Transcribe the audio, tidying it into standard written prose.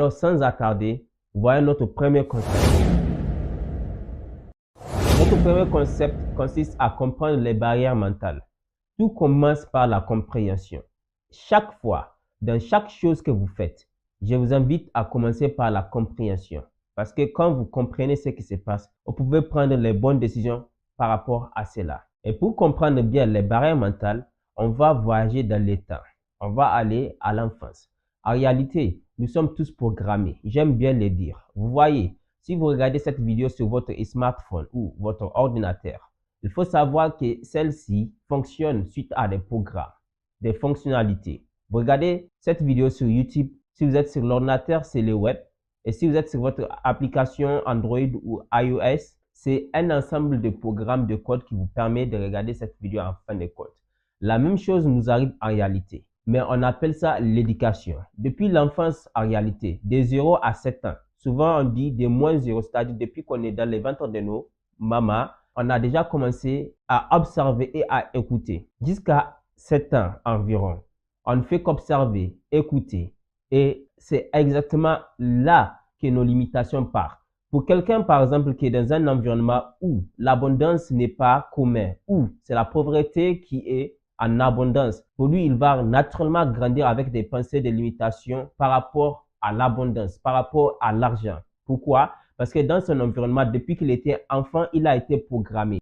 Alors sans attarder, voyons notre premier concept. Notre premier concept consiste à comprendre les barrières mentales. Tout commence par la compréhension. Chaque fois, dans chaque chose que vous faites, je vous invite à commencer par la compréhension. Parce que quand vous comprenez ce qui se passe, vous pouvez prendre les bonnes décisions par rapport à cela. Et pour comprendre bien les barrières mentales, on va voyager dans le temps. On va aller à l'enfance. En réalité, nous sommes tous programmés. J'aime bien le dire. Vous voyez, si vous regardez cette vidéo sur votre smartphone ou votre ordinateur, il faut savoir que celle-ci fonctionne suite à des programmes, des fonctionnalités. Vous regardez cette vidéo sur YouTube, si vous êtes sur l'ordinateur, c'est le web. Et si vous êtes sur votre application Android ou iOS, c'est un ensemble de programmes de code qui vous permet de regarder cette vidéo en fin de compte. La même chose nous arrive en réalité, mais on appelle ça l'éducation. Depuis l'enfance en réalité, de 0 à 7 ans, souvent on dit de moins 0, c'est-à-dire depuis qu'on est dans les ventres de nos mamans, on a déjà commencé à observer et à écouter. Jusqu'à 7 ans environ, on ne fait qu'observer, écouter. Et c'est exactement là que nos limitations partent. Pour quelqu'un, par exemple, qui est dans un environnement où l'abondance n'est pas commune, où c'est la pauvreté qui est en abondance, pour lui, il va naturellement grandir avec des pensées de limitation par rapport à l'abondance, par rapport à l'argent. Pourquoi? Parce que dans son environnement, depuis qu'il était enfant, il a été programmé.